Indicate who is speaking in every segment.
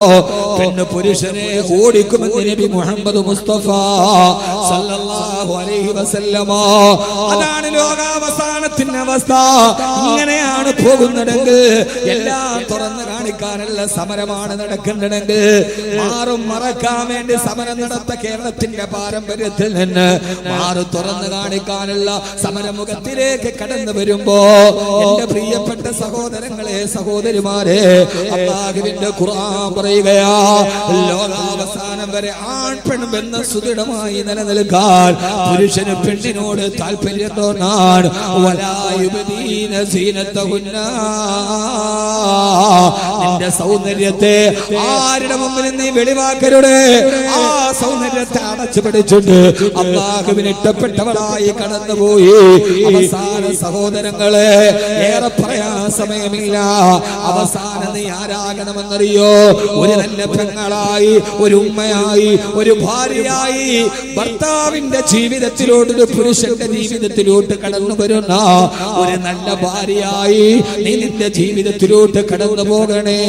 Speaker 1: പെണ്ണ് പുരുഷനെ ഓടിക്കുമെന്ന് നബി മുഹമ്മദ് മുസ്തഫ സല്ലല്ലാഹു അലൈഹി വസല്ലമ. അതാണ് ലോകാവസാനത്തിന്റെ അവസ്ഥ. ഇങ്ങനെയാണ് പോകുന്നതെങ്കിൽ എല്ലാം തുറന്നു കാണിക്കാനുള്ള സമരമാണ് നടക്കുന്നുണ്ടെങ്കിൽ മാറും മറക്കാൻ വേണ്ടി സമരം നടത്ത കേരളത്തിന്റെ പാരമ്പര്യത്തിൽ നിന്ന് മാറി തുറന്നു കാണിക്കാനുള്ള സമരമുഖത്തിലേക്ക് കടന്നു വരുമ്പോ എന്റെ പ്രിയപ്പെട്ട സഹോദരങ്ങളെ സഹോദരിമാരെ, അല്ലാഹുവിന്റെ ഖുർആൻ ലോകാവസാനം വരെ ആൺ പെൺ ബന്ധം സുദൃഢമായി നിലനിൽക്കാൻ പുരുഷന് പെണ്ണിനോട് താല്പര്യം തോന്നാൻ നിന്റെ സൗന്ദര്യത്തെ ആരുടെ മുമ്പിൽ നീ വെളിവാക്കരുത്. ആ സൗന്ദര്യത്തെ അടച്ചു പിടിച്ചിട്ട് അല്ലാഹുവിന് ഇഷ്ടപ്പെട്ടവളായി കടന്നുപോയി അവസാന സഹോദരങ്ങളെ ഏറെ പറയാൻ സമയമില്ല. അവസാനം നീ ആരാകണമെന്നറിയോ? ഒരു നല്ല പെങ്ങളായി, ഒരു ഉമ്മയായി, ഒരു ഭാര്യയായി ഭർത്താവിന്റെ ജീവിതത്തിലോട്ട്, ഒരു പുരുഷന്റെ ജീവിതത്തിലോട്ട് കടന്നു വരുന്ന ഒരു നല്ല ഭാര്യയായി നീ നിന്റെ ജീവിതത്തിലോട്ട് കടന്നു പോകണേ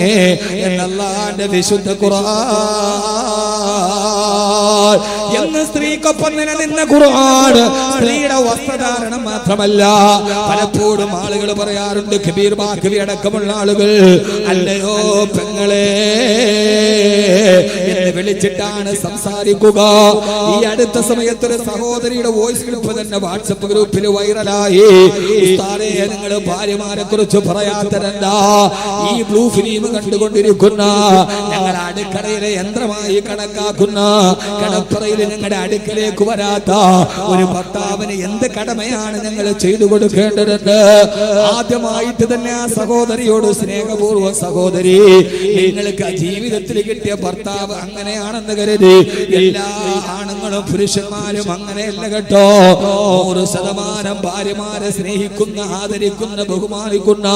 Speaker 1: എന്നല്ലാഹുവിന്റെ വിശുദ്ധ ഖുർആൻ. എന്ന് സ്ത്രീക്കൊപ്പം നിലനിന്ന ഖുർആൻ സ്ത്രീയുടെ വസ്ത്രധാരണം മാത്രമല്ല. പലപ്പോഴും ആളുകൾ പറയാറുണ്ട്, കബീർ ബാഖവി അടക്കമുള്ള ആളുകൾ, അല്ലയോ പെങ്ങളെ എന്ന് വിളിച്ചിട്ടാണ് സംസാരിക്കുക. ഈ അടുത്ത സമയത്ത് ഒരു സഹോദരിയുടെ വോയിസ് ക്ലിപ്പ് തന്നെ വാട്സപ്പ് ഗ്രൂപ്പിൽ വൈറലായി. ഉസ്താദേ, നിങ്ങൾ ഭാര്യമാരെ കുറിച്ച് പറയാത്തതെന്താ? ഈ ബ്ലൂ ഫിലിം കണ്ടുകൊണ്ടിരിക്കുന്ന, ഞങ്ങൾ അടുക്കളയിലെ യന്ത്രമായി കണക്കാക്കുന്ന, കടപ്പറയിൽ ഞങ്ങളുടെ അടുക്കലേക്ക് വരാത്ത ഒരു ഭർത്താവിന് എന്ത് കടമയാണ് ഞങ്ങൾ ചെയ്തു കൊടുക്കേണ്ടതെന്ന് ആദ്യമായിട്ട് തന്നെ ആ സഹോദരിയോട് സ്നേഹപൂർവ്വം, സഹോദരി, നിങ്ങൾക്ക് ജീവിതത്തിൽ കിട്ടിയ ഭർത്താവ് അങ്ങനെയാണെന്ന് കരുതി എല്ലാ ആണുങ്ങളും പുരുഷന്മാരും അങ്ങനെയല്ല കേട്ടോ. 100% ഭാര്യമാരെ സ്നേഹിക്കുന്ന, ആദരിക്കുന്ന, ബഹുമാനിക്കുന്ന,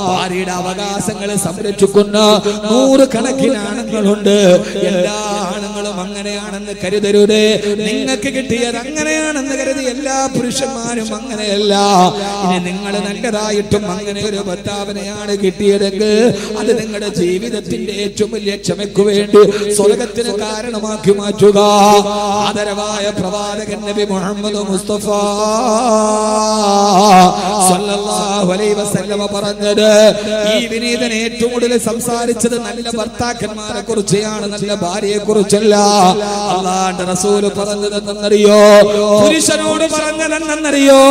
Speaker 1: ഭാര്യയുടെ അവകാശങ്ങളെ സംരക്ഷിക്കുന്ന 100 കണക്കിന് ആണുങ്ങളുണ്ട്. എല്ലാ ആണുങ്ങളും അങ്ങനെയാണെന്ന് കരുതരുതേ. നിങ്ങൾക്ക് കിട്ടിയത് അങ്ങനെയാണെന്ന് കരുതി എല്ലാ പുരുഷന്മാരും അങ്ങനെയല്ല. ഇനി നിങ്ങൾ നല്ലതായിട്ടും അങ്ങനെ ഒരു ഭർത്താവിനെയാണ് കിട്ടിയതെങ്കിൽ അത് നിങ്ങളുടെ ജീവിതത്തിന്റെ ഏറ്റവും വലിയ ക്ഷമയ്ക്ക് വേണ്ടി സ്വർഗത്തിന് കാരണമാക്കി മാറ്റുക. ആദരവായ പ്രവാചകൻ നബി മുഹമ്മദ് മുസ്തഫ സല്ലല്ലാഹു അലൈഹി വസല്ലമ പറഞ്ഞത്, ഈ വിനീതൻ ഏറ്റവും കൂടുതൽ സംസാരിച്ചത് നല്ല ഭർത്താക്കന്മാരെ കുറിച്ചാണ്, നല്ല ഭാര്യയെ കുറിച്ചല്ല. അല്ലാഹുവിന്റെ റസൂൽ പറഞ്ഞതെന്നറിയോ? പുരുഷനോട് പറഞ്ഞതെന്നറിയോ?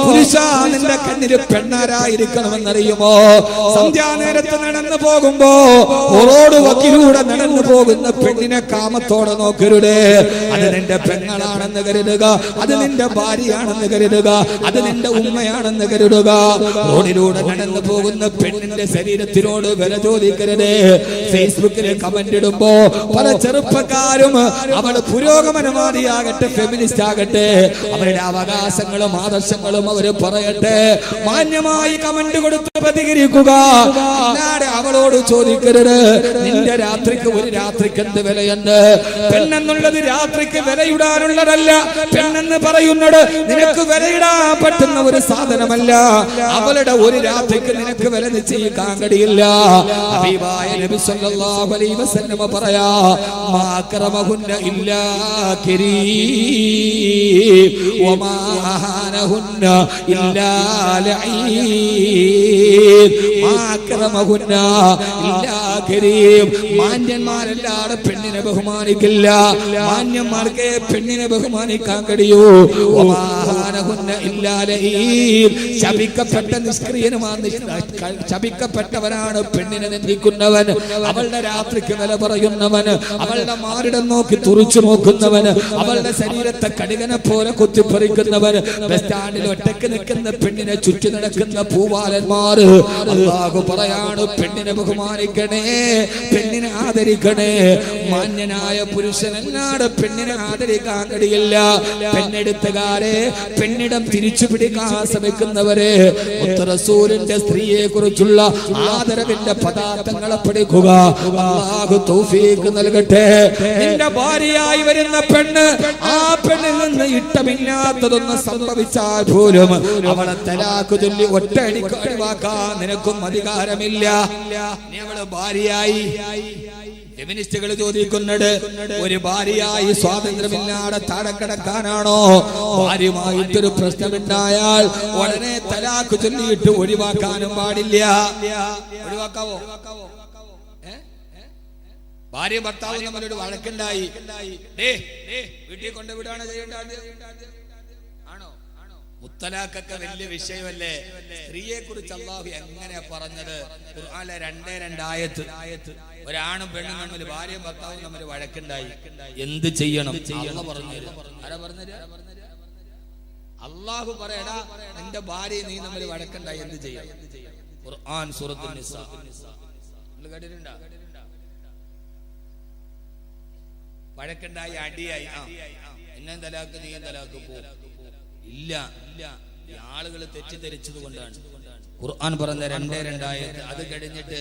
Speaker 1: പുരുഷ, നിന്റെ കണ്ണിൽ പെണ്ണാരായിരിക്കണമെന്നറിയുമോ? സന്ധ്യാനേരത്ത് നടന്നു പോകുമ്പോ റോഡ് വക്കിലൂടെ നടന്നു പോകുന്ന പെണ്ണിനെ കാമത്തോടെ നോക്കരുത്. അത് നിന്റെ പെങ്ങളാണെന്ന് കരുതുക, അത് നിന്റെ ഭാര്യയാണെന്ന് കരുതുക, അത് നിന്റെ ഉമ്മയാണെന്ന് കരുതുക. റോഡിലൂടെ നടന്നു പോകുന്ന പെണ്ണിന്റെ ശരീരത്തിനോട് വില ചോദിക്കരുത്. ഫേസ്ബുക്കിൽ കമന്റ് ഇടുമ്പോ പല ചെറുപ്പക്കാരും അവൾ പുരോഗമനവാദിയാകട്ടെ, ഫെമിനിസ്റ്റ് ആകട്ടെ, അവരുടെ അവകാശങ്ങളും ആദർശങ്ങളും അവര് പറയട്ടെ, മാന്യമായി കമന്റ് കൊടുത്ത് പ്രതികരിക്കുക. അല്ലാതെ അവളോട് ചോദിക്കരുത് നിന്റെ രാത്രിക്ക് ഒരു രാത്രിക്ക് എന്ത് വിലയുണ്ട്. പെണ്ണെന്നുള്ളത് രാത്രിക്ക് വിലയിടാനുള്ളതല്ല. പെണ്ണെന്ന് പറയുന്നത് നിനക്ക് വിലയിടാൻ പറ്റുന്ന ഒരു സാധനമല്ല. അവളുടെ ഒരു രാത്രിക്ക് നിനക്ക് വില നിശ്ചയിക്കാൻ കഴിയില്ല. ഹബീബായ നബി സല്ലല്ലാഹു അലൈഹി വസല്ലമ പറയാ, മാ അക്രമഹുന്ന ഇല്ലാ കരീം വമാ അഹാനഹുന്ന ഇല്ലാ ലഈൻ. മാ അക്രമഹുന്ന ഇല്ലാ കരീം. മാന്യന്മാരല്ലാതെ പെണ്ണിനെ ബഹുമാനിക്കില്ല. മാന്യന്മാർക്ക് പെണ്ണിനെ ബഹുമാനിക്കാൻ കഴിയൂ. വമാ അഹാനഹുന്ന ഇല്ലാ ലഈൻ. ശപിക്കപ്പെട്ട നിഷ്ക്രിയനുമാണ്, ശപിക്കപ്പെട്ടവനാണ് പെണ്ണിനെ നിന്ദിക്കുന്നവൻ, അവളുടെ രാത്രിക്ക് വില പറയുന്നവൻ, അവളുടെ മാറിടം നോക്കി തുറിച്ചു നോക്കുന്നവൻ, അവളുടെ ശരീരത്തെ കടുകനെ പോലെ കുത്തിപ്പറിക്കുന്നവൻ, ബസ് സ്റ്റാൻഡിൽ ഒറ്റക്ക് നിൽക്കുന്ന പെണ്ണിനെ ചുറ്റി നടക്കുന്ന പൂവാലന്മാർ. അല്ലാഹു പറയാണ്, പെണ്ണിനെ ബഹുമാനിക്കണേ, പെണ്ണിനെ ആദരിക്കണേ. മാന്യനായ പുരുഷനല്ലാതെ പെണ്ണിനെ ആദരിക്കാൻ കഴിയില്ല. പെണ്ണെടുത്തുകാരെ, പെണ്ണിടം തിരിച്ചു പിടിക്കാൻ ശ്രമിക്കുന്നവരെ, റസൂലിന്റെ സ്ത്രീയെ കുറിച്ചുള്ള ആദരവിന്റെ പദാർത്ഥങ്ങളെ പഠിക്കുക. അല്ലാഹു തൗഫീഖ് നൽകട്ടെ. നിന്റെ ഭാര്യയായി വരുന്ന പെണ്ണ്, ആ പെണ്ണിൽ നിന്ന് ഇഷ്ടമില്ലാത്തതൊന്ന് സംഭവിച്ചാൽ പോലും അവളെ തലാഖ് ചൊല്ലി ഒറ്റയടിക്ക് ഒഴിവാക്കാൻ നിനക്കും അധികാരമില്ല. നീ അവളെ ഭാര്യയായി ഫെമിനിസ്റ്റുകൾ ചോദിക്കുന്നത് ഒരു ഭാര്യയായി സ്വാതന്ത്ര്യമില്ലാതെ താഴെ കിടക്കാനാണോ? ഭാര്യയുമായിട്ടൊരു പ്രശ്നമുണ്ടായാൽ ഉടനെ തലാഖ് ചൊല്ലിയിട്ട് ഒഴിവാക്കാനും പാടില്ല. ഒഴിവാക്കാവോ? ഭാര്യ ഭർത്താവ് തമ്മിലൊരു വഴക്കുണ്ടായി, വീട്ടിൽ കൊണ്ടുവിടാണ് ചെയ്യേണ്ടത് ആണോ? മുത്തലാഖൊക്കെ വലിയ വിഷയമല്ലേ? സ്ത്രീയെ കുറിച്ച് അല്ലാഹു എങ്ങനെയാ പറഞ്ഞത്? ഖുർആനിലെ 2 ആയത്ത്. ഒരാണും പെണ്ണും തമ്മിൽ, ഭാര്യയും ഭർത്താവും തമ്മിൽ വഴക്കുണ്ടായി, എന്ത് ചെയ്യണം? അല്ലാഹു പറഞ്ഞു. ആരാ പറഞ്ഞത്? അല്ലാഹു പറയടാ, എന്റെ ഭാര്യ നീ തമ്മിൽ വഴക്കുണ്ടായി, എന്ത് ചെയ്യണം? ഖുർആൻ സൂറത്തുൻ നിസാ. കേട്ടിട്ടുണ്ടോ? വഴക്കുണ്ടായി, അടിയായി, എന്നെ തലാക്ക് നീ തലാക്ക് പോ. ഇല്ല, ആളുകൾ തെറ്റിദ്ധരിച്ചത് കൊണ്ടാണ് ഖുർആൻ പറഞ്ഞ 2 ആയത്ത്. അത് കഴിഞ്ഞിട്ട്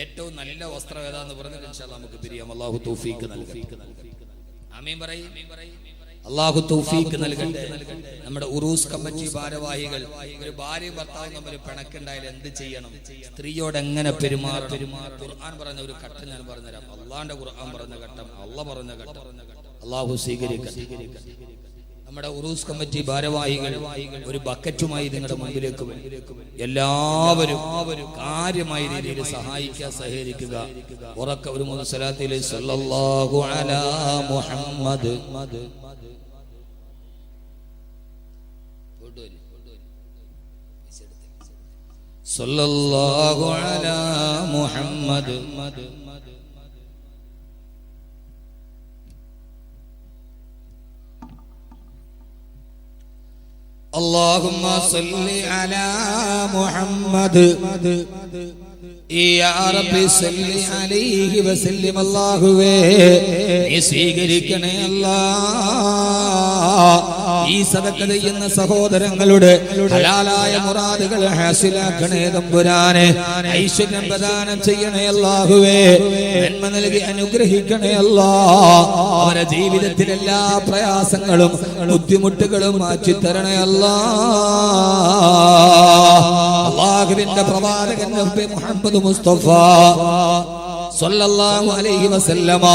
Speaker 1: ഏറ്റവും നല്ല വസ്ത്രം ഏതാന്ന് പറഞ്ഞിട്ട് ഇൻഷാ അല്ലാഹ് നമുക്ക് പിരിയാം. അല്ലാഹു തൗഫീഖ് നൽകട്ടെ. ആമീൻ പറയും. അല്ലാഹു തൗഫീഖ് നൽകട്ടെ. നമ്മുടെ ഉറൂസ് കമ്മിറ്റി ഭാരവാഹികൾ, ഒരു ഭാര്യയും ഭർത്താവും തമ്മിൽ പിണക്കുണ്ടായാൽ എന്ത് ചെയ്യണം? സ്ത്രീയോട് എങ്ങനെ പെരുമാറണം? ഖുർആൻ പറഞ്ഞ ഒരു ഘട്ടം ഞാൻ പറഞ്ഞുതരാം. അള്ളാന്റെ ഖുർആൻ പറഞ്ഞ ഘട്ടം, അള്ളാഹ് പറഞ്ഞ ഘട്ടം. അല്ലാഹു സ്വീകരിക്കട്ടെ. നമ്മുടെ ഉറൂസ് കമ്മിറ്റി ഭാരവാഹികൾ ഒരു ബക്കറ്റുമായി നിങ്ങളുടെ മുമ്പിലേക്ക് വരും. എല്ലാവരും കാര്യമായ രീതിയിൽ സഹായിക്കുക, സഹകരിക്കുക. ഉറക്ക ഒരു മുസ്സലാത്തിൽ സല്ലല്ലാഹു അലാ മുഹമ്മദ്. സല്ലല്ലാഹു അലാ മുഹമ്മദ്. اللهم صل على محمد يا رب صل عليه وسلم. അല്ലാഹുവേ നീ സ്വീകരിക്കണേ അല്ലാഹ്. ഈ സദഖ ചെയ്യുന്ന സഹോദരങ്ങളുടെ ഹലാലായ മുറാദുകൾ ഹാസിലാക്കണേ തമ്പുരാനെ. ഐശ്വര്യം പ്രദാനം ചെയ്യണേ അല്ലാഹുവേ. നന്മ നൽകി അനുഗ്രഹിക്കണേ അല്ലാഹ്. അവരുടെ ജീവിതത്തിലെ എല്ലാ പ്രയാസങ്ങളും ബുദ്ധിമുട്ടുകളും മാറ്റിത്തരണേ അല്ലാഹ്. അല്ലാഹുവിന്റെ പ്രവാചകൻ നബി മുഹമ്മദ് മുസ്തഫ സല്ലല്ലാഹു അലൈഹി വസല്ലമ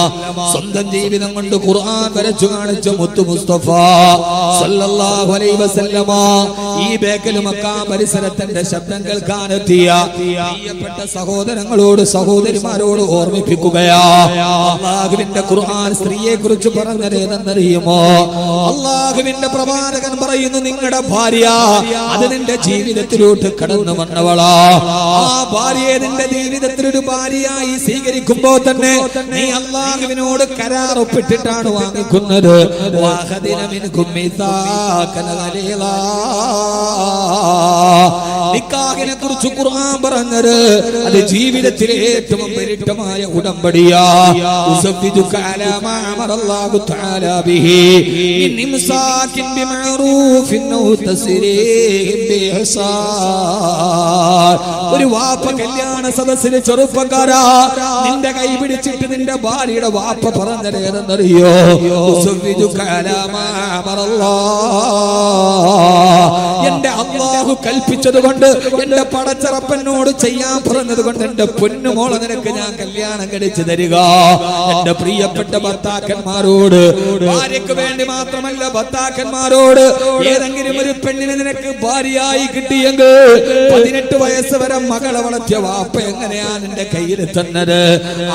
Speaker 1: സ്വന്തം ജീവിതം കൊണ്ട് ഖുർആൻ വരച്ചു കാണിച്ച മുത്തു മുസ്തഫ സല്ലല്ലാഹു അലൈഹി വസല്ലമ ഈ ബേക്കൽ മക്ക പരിസരത്തിന്റെ ശബ്ദം കേൾക്കാനെത്തിയ പ്രിയപ്പെട്ട സഹോദരങ്ങളോട് സഹോദരിമാരോട് ഓർമ്മിപ്പിക്കുകയാ. അല്ലാഹുവിന്റെ ഖുർആൻ സ്ത്രീയെ കുറിച്ച് പറഞ്ഞത് ഏതെന്നറിയുമോ? അല്ലാഹുവിന്റെ പ്രവാചകൻ പറയുന്നു, നിങ്ങളുടെ ഭാര്യ അത് നിന്റെ ജീവിതത്തിലോട്ട് കടന്നു വന്നവളാ. ആ ഭാര്യയെ നിന്റെ ജീവിതത്തിൽ ഒരു ഭാര്യയായി സ്വീകരിക്കുമ്പോ തന്നെ നീ അല്ലാഹുവിനോട് കരാർ ഒപ്പിട്ടിട്ടാണ് വാങ്ങിക്കുന്നത്. നിക്കാഹിനെ കുറിച്ച് ഖുർആൻ പറഞ്ഞത് അത് ജീവിതത്തിലെ ഏറ്റവും പരിട്ടമായ ഉടമ്പടിയാ. ഉസഫിദുക അലാ മാ അമറല്ലാഹു തആല ബിഹി മിൻ ഇംസാകിൻ ബിമഅറൂഫിൻ ഔ തസ്രീഹിൻ ബിഇഹ്സാൻ. ഒരു വാപ്പ കല്യാണ സദസ്സിലെ ചെറുപ്പക്കാരാ, നിന്റെ കൈ പിടിച്ചിട്ട് നിന്റെ ഭാര്യയുടെ വാപ്പ പറഞ്ഞത് ഏതെന്നറിയോ? ഉസഫിദുക അലാ മാ അമറല്ലാഹ്. എന്റെ അല്ലാഹു കൽപ്പിച്ചത് കൊണ്ട്, എന്റെ പടച്ചറപ്പനോട് ചെയ്യാൻ പറഞ്ഞത് കൊണ്ട് എന്റെ പൊന്നുമോളെ നിനക്ക് ഞാൻ കല്യാണം കഴിച്ചു തരിക. എന്റെ പ്രിയപ്പെട്ട ഭർത്താക്കന്മാരോട്, ഭാര്യക്ക് വേണ്ടി മാത്രമല്ല ഭർത്താക്കന്മാരോട്, ഏതെങ്കിലും ഒരു പെണ്ണിനെ നിനക്ക് ഭാര്യയായി കിട്ടിയെങ്കിൽ 18 വയസ്സ് വരെ മകളെ വളർത്തിയ വാപ്പ എങ്ങനെയാ നിന്റെ കയ്യിൽ തന്നത്?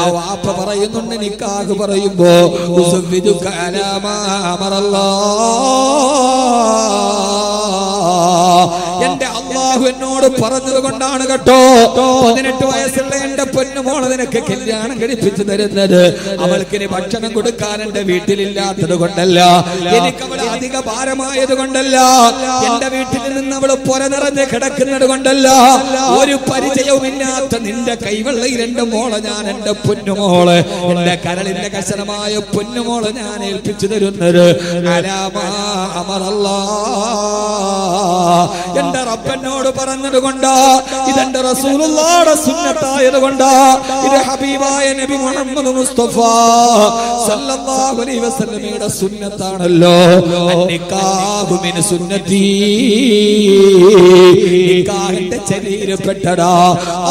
Speaker 1: ആ വാപ്പ പറയുന്നുണ്ട്, നിക്കാഹ് പറയുമ്പോ ഉസഫിദുക അലാ മാ അമറല്ലാഹ്. എന്റെ അല്ലാഹു എന്നോട് പറഞ്ഞത് കൊണ്ടാണ് കേട്ടോ 18 വയസ്സുള്ള എന്റെ പൊന്നുമോളെ നിനക്ക് കല്യാണം കഴിപ്പിച്ചു തരുന്നത്. അവൾക്ക് ഭക്ഷണം കൊടുക്കാൻ എന്റെ വീട്ടിലില്ലാത്തത് കൊണ്ടല്ല, എനിക്ക് അവൾ അധിക ഭാരമായത് കൊണ്ടല്ല, എന്റെ വീട്ടിൽ നിന്ന് അവൾ പൊര നിറഞ്ഞ് കിടക്കുന്നത് കൊണ്ടല്ല, ഒരു പരിചയവുമില്ലാത്ത നിന്റെ കൈവെള്ളയിൽ എന്റെ മോളെ ഞാൻ, എന്റെ പൊന്നുമോളെ, എന്റെ കരളിന്റെ കശനമായ പൊന്നുമോളെ ഞാൻ ഏൽപ്പിച്ചു തരുന്നത് അലാ മാ അമറല്ലാഹ്. എന്റെ റബ്ബനോട് പറഞ്ഞത് കൊണ്ടാ, ഇതെന്റെ റസൂലുള്ളാഹിയുടെ സുന്നത്തായത് കൊണ്ടാ. ഇത് ഹബീബായ നബി മുഹമ്മദ് മുസ്തഫ സല്ലല്ലാഹു അലൈഹി വസല്ലമയുടെ സുന്നത്താണല്ലോ. നിക്കാഹു മിൻ സുന്നത്തി, നിക്കാഹിന്റെ ചര്യയിൽപ്പെട്ടടാ.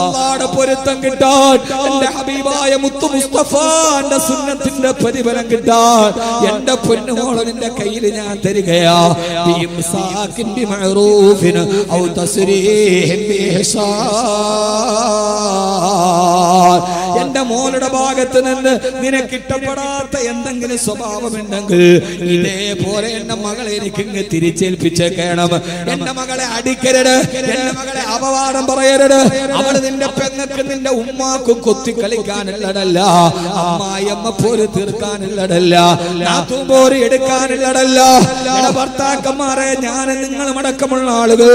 Speaker 1: അല്ലാഹുവിന്റെ പൊരുത്തം കിട്ടാൻ, എന്റെ ഹബീബായ മുത്തു മുസ്തഫാന്റെ സുന്നത്തിന്റെ പ്രതിഫലം കിട്ടാൻ എന്റെ പൊന്നുമോളെ നിന്റെ കയ്യിൽ ഞാൻ തരികയാ. ബിഇംസാകിൻ ബിമഅറൂഫിൻ ഔ തസ്രീഹിൻ ബിഇഹ്സാൻ. എന്റെ മോളുടെ ഭാഗത്ത് നിന്ന് നിനക്ക് ഇഷ്ടപ്പെടാത്ത എന്തെങ്കിലും സ്വഭാവമുണ്ടെങ്കിൽ ഇതേപോലെ എന്റെ മകളെ എനിക്ക് ഇങ്ങ് തിരിച്ചേൽപ്പിച്ചേക്കണം. എന്റെ മകളെ അടിക്കരുത്, എന്റെ മകളെ അപവാദം പറയരുത്. അവള് നിന്റെ പെങ്ങൾക്ക് നിന്റെ ഉമ്മാക്കും കൊത്തി കളിക്കാനുള്ളതല്ല, അമ്മായിയമ്മ പോലെ തീർക്കാനുള്ളതല്ല, നാത്തൂമ്പോര് എടുക്കാനുള്ളതല്ല. ഭർത്താക്കന്മാരെ ഞാൻ നിങ്ങളും അടക്കമുള്ള ആളുകൾ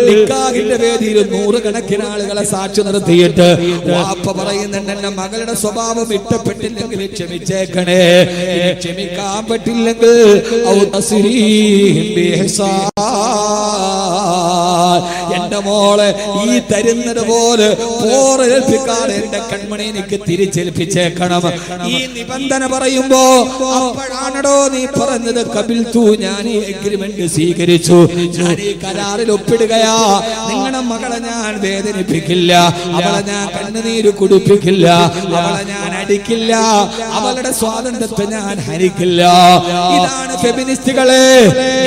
Speaker 1: നിക്കാഹിന്റെ വേദിയിൽ 100 കണക്കിന് ആളുകളെ സാക്ഷി നിർത്തിയിട്ട് വാപ്പ പറയുന്നുണ്ട്, എന്റെ മകളുടെ സ്വഭാവം ഇഷ്ടപ്പെട്ടില്ലെങ്കിൽ ക്ഷമിച്ചേക്കണേ, ക്ഷമിക്കാൻ പറ്റില്ലെങ്കിൽ എന്റെ മോളെ ഈ തരുന്നത് പോലെ പോറേൽപ്പിക്കാതെ എന്റെ കൺമണി എനിക്ക് തിരിച്ചേൽപ്പിച്ചേക്കണം. ഈ നിബന്ധന പറയുമ്പോ അപ്പോഴാണോ നീ പറഞ്ഞത് കബിൽതു, ഞാൻ ഈ എഗ്രിമെന്റ് സ്വീകരിച്ചു, ഞാൻ ഈ കരാറിൽ ഒപ്പിടുകയാ. നിങ്ങളുടെ മകളെ ഞാൻ വേദനിപ്പിക്കില്ല, അവളെ ഞാൻ കണ്ണുനീര് കുടിപ്പിക്കില്ല, അവളെ ഞാൻ അടിക്കില്ല, അവളുടെ സ്വാതന്ത്ര്യത്തെ ഞാൻ ഹരിക്കില്ല. ഇതാണ് ഫെമിനിസ്റ്റുകളെ.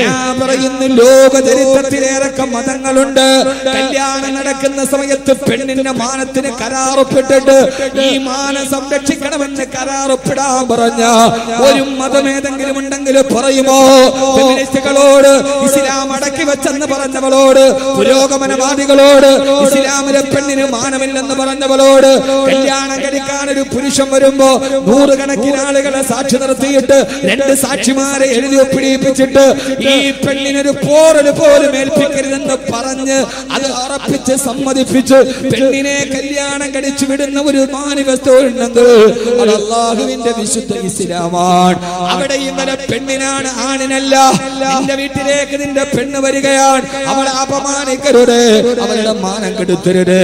Speaker 1: ഞാൻ പറയുന്നു, ലോക ചരിത്രത്തിലേറെക്കെ മതങ്ങളുണ്ട്. കല്യാണം നടക്കുന്ന സമയത്ത് പെണ്ണിന്റെ മാനത്തിന് കരാറൊപ്പിട്ടിട്ട് ഈ മാനം സംരക്ഷിക്കണമെന്ന് കരാറൊപ്പിടാൻ പറഞ്ഞ ഒരു മതമേതെങ്കിലും ഉണ്ടെങ്കിൽ പറയുമോ? ഫെമിനിസ്റ്റുകളോട്, ഇസ്ലാം അടക്കി വെച്ചെന്ന് പറഞ്ഞവളോട്, പുരോഗമനവാദികളോട്, ഇസ്ലാമിലെ പെണ്ണിന് മാനമില്ലെന്ന് പറഞ്ഞവളോട്, കല്യാണം കഴിക്കാൻ ഒരു പുരുഷൻ വരുമ്പോ 100 കണക്കിന് ആളുകളെ സാക്ഷി നിർത്തിയിട്ട് 2 സാക്ഷിമാരെ എഴുതി ഒപ്പിടിപ്പിച്ചിട്ട് ഈ പെണ്ണിനൊരു പോറൽ പോലും ഏൽപ്പിക്കരുതെന്ന് പറഞ്ഞ് അത് ഉറപ്പിച്ച് സമ്മതിപ്പിച്ച് പെണ്ണിനെ കല്യാണം കഴിച്ചു വിടുന്ന ഒരു മാനിഫെസ്റ്റോ ഉണ്ടെങ്കിൽ അത് അല്ലാഹുവിന്റെ വിശുദ്ധ ഇസ്ലാമാണ്. അവിടെ ഇന്നലെ പെണ്ണിനാണ്, ആണിനല്ല. നിന്റെ വീട്ടിലേക്ക് നിന്റെ പെണ്ണ് വരികയാണ്, അവളെ അപമാനിക്കരുത്, അവളുടെ മാനം കെടുത്തരുത്.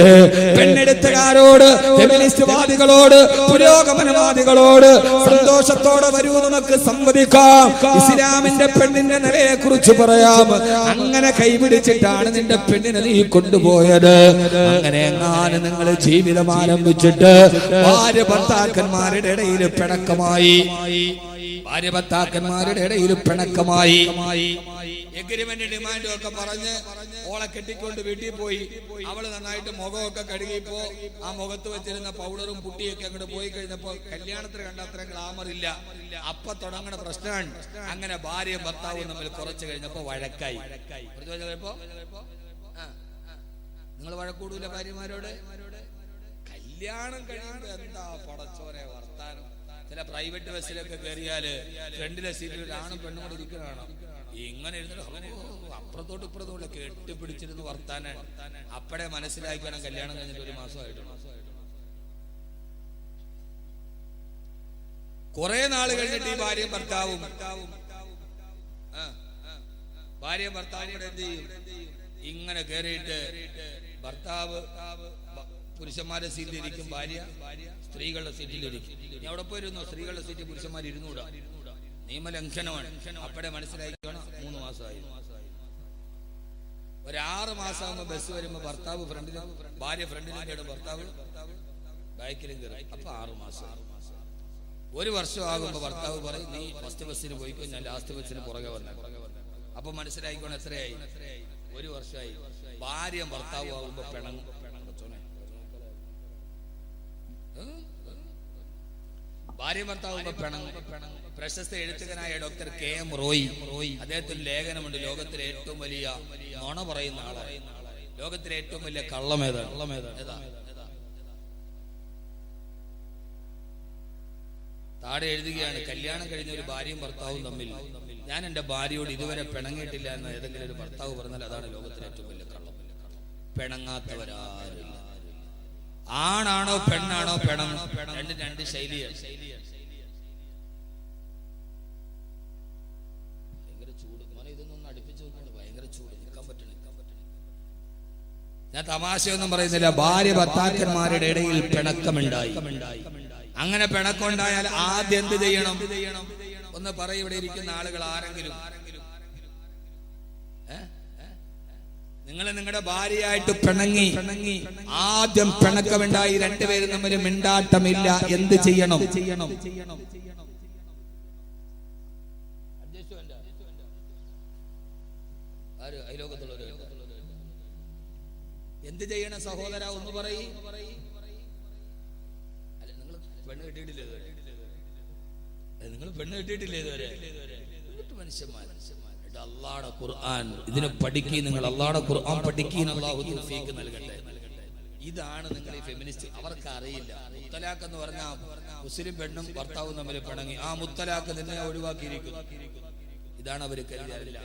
Speaker 1: പെണ്ണെടുത്തുകാരോട്, ഫെമിനിസ്റ്റ് വാദികളോട്, പുരോഗമനവാദികളോട് സന്തോഷത്തോടെ വരൂ, നമുക്ക് സംവദിക്കാം, ഇസ്ലാമിന്റെ പെണ്ണിന്റെ നിലയെ കുറിച്ച് പറയാം. അങ്ങനെ കൈപിടിച്ചിട്ടാണ് നിന്റെ പെണ്ണിനെ നീ കൊണ്ടുപോയത്. അങ്ങനെ എങ്ങാനും നിങ്ങൾ ജീവിതം ആരംഭിച്ചിട്ട് ഭാര്യ ഭർത്താക്കന്മാരുടെ ഇടയിൽ പിണക്കമായി, ഭാര്യ ഭർത്താക്കന്മാരുടെ ഇടയിൽ പിണക്കമായി, എഗ്രിമെന്റ് ഡിമാൻഡും ഒക്കെ പറഞ്ഞ് ഓളെ കെട്ടിക്കൊണ്ട് വീട്ടിൽ പോയി. അവള് നന്നായിട്ട് മുഖമൊക്കെ കഴുകിയപ്പോ ആ മുഖത്ത് വെച്ചിരുന്ന പൗഡറും പുട്ടിയൊക്കെ അങ്ങോട്ട് പോയി കഴിഞ്ഞപ്പോ കല്യാണത്തിന് കണ്ട അത്ര ഗ്ലാമർ ഇല്ല. അപ്പൊ തുടങ്ങണ പ്രശ്നമാണ്. അങ്ങനെ ഭാര്യയും ഭർത്താവും തമ്മിൽ കുറച്ച് കഴിഞ്ഞപ്പോ വഴക്കായി. നിങ്ങൾ വഴക്കൂടൂല ഭാര്യമാരോട്? കല്യാണം കഴിയുമ്പോ എന്താ പടച്ചോരെ വർത്താനം. ചില പ്രൈവറ്റ് ബസ്സിലൊക്കെ കയറിയാല് ഫ്രണ്ടിലെ സീറ്റിൽ ഒരാണും പെണ്ണും കൂടെ ഇരിക്കണോ, ഇങ്ങനെ ഇരുന്നിട്ട് അപ്പുറത്തോട്ട് ഇപ്പുറത്തോട്ട് കെട്ടിപ്പിടിച്ചിരുന്ന് വർത്താനാണ്. അപ്പഴേ മനസ്സിലാക്കണം കല്യാണം കഴിഞ്ഞിട്ട് 1 മാസമായിട്ടുണ്ട്. കുറെ നാള് കഴിഞ്ഞിട്ട് ഈ ഭാര്യയും ഭർത്താവും കൂടെ എന്ത് ചെയ്യും? ഇങ്ങനെ കേറിയിട്ട് ഭർത്താവ് പുരുഷന്മാരുടെ സീറ്റിലിരിക്കും, ഭാര്യ സ്ത്രീകളുടെ സീറ്റിലിരിക്കും. ഇനി അവിടെ പോയിരുന്നു സ്ത്രീകളുടെ സീറ്റിൽ പുരുഷന്മാർ ഇരുന്നൂടാ, നിയമലംഘനമാണ്. അപ്പഴേ മനസ്സിലാക്കണം 3 മാസമായി. ഒരു 6 മാസമാകുമ്പോ ബസ് വരുമ്പോ ഭർത്താവ് ഫ്രണ്ടിലും ഭാര്യ ഫ്രണ്ടിലും കേടും, ഭർത്താവ് ബാക്കിലും കയറും. അപ്പൊ 6 മാസം. 1 വർഷം ആകുമ്പോ ഭർത്താവ് പറയും, നീ ഫസ്റ്റ് ബസ്സിന് പോയിക്കോ, ഞാൻ ലാസ്റ്റ് ബസ്സിന് പുറകെ വന്ന. അപ്പൊ മനസ്സിലായിക്കോണം എത്രയായി? 1 വർഷമായി. ഭാര്യ ഭർത്താവ് ആകുമ്പോ പിണങ്ങും. ഭാര്യ ഭർത്താവുമ്പോ പിണങ്ങും. പ്രശസ്ത എഴുത്തുകാരനായ ഡോക്ടർ KM റോയ്, അദ്ദേഹത്തിന് ലേഖനമുണ്ട്, ലോകത്തിലെ ഏറ്റവും വലിയ നുണ പറയുന്ന ആളാണ്, ലോകത്തിലെ ഏറ്റവും വലിയ കള്ളമേതാണ്. താഴെ എഴുതുകയാണ്, കല്യാണം കഴിഞ്ഞ ഒരു ഭാര്യയും ഭർത്താവും തമ്മിൽ ഞാൻ എന്റെ ഭാര്യയോട് ഇതുവരെ പിണങ്ങിയിട്ടില്ല എന്ന് ഏതെങ്കിലും ഒരു ഭർത്താവ് പറഞ്ഞാൽ അതാണ് ലോകത്തിലെ ഏറ്റവും വലിയ കള്ളം. പിണങ്ങാത്തവരാരില്ല. ആണാണോ പെണ്ണാണോ പിണങ്ങും, രണ്ട് ശൈലിയാണ്. ഭയങ്കര ചൂട്, ഇതൊന്നും അടുപ്പിച്ച് നോക്കുന്നുണ്ട്. ഭയങ്കര ചൂട്, നിൽക്കാൻ പറ്റണ. ഞാൻ തമാശയൊന്നും പറയുന്നില്ല. ഭാര്യ ഭർത്താക്കന്മാരുടെ ഇടയിൽ പിണക്കമുണ്ടായി. അങ്ങനെ പിണക്കമുണ്ടായാൽ ആദ്യം എന്ത് ചെയ്യണം? ഒന്ന് പറയും, ഇവിടെ ഇരിക്കുന്ന ആളുകൾ ആരെങ്കിലും നിങ്ങൾ നിങ്ങളുടെ ഭാര്യയായിട്ട് പിണങ്ങി, ആദ്യം പിണക്കമുണ്ടായി, രണ്ടുപേരും തമ്മിൽ മിണ്ടാട്ടമില്ല, എന്ത് ചെയ്യണം? എന്ത് ചെയ്യണം സഹോദര? ഒന്ന് പറയ്. നിങ്ങൾ പെണ്ണ് കിട്ടിയിട്ടില്ലേ ഇതുവരെ? മനുഷ്യന്മാർ അല്ലാഹുവിന്റെ ഖുർആൻ ഇതിനെ പഠിക്കുക. നിങ്ങൾ അല്ലാഹുവിന്റെ ഖുർആൻ പഠിക്കുക. അല്ലാഹു തൗഫീഖ് നൽകട്ടെ. ഇതാണ് നിങ്ങൾ ഈ ഫെമിനിസ്റ്റ്. അവർക്ക് അറിയില്ല. മുത്തലാഖ് എന്ന് പറഞ്ഞാൽ മുസ്ലിം പെണ്ണും ഭർത്താവും തമ്മിൽ പിണങ്ങി, ആ മുത്തലാഖ് തന്നെ ഒഴിവാക്കിയിരിക്കുന്നു. ഇതാണ് അവർ കരുതിയറിയില്ല.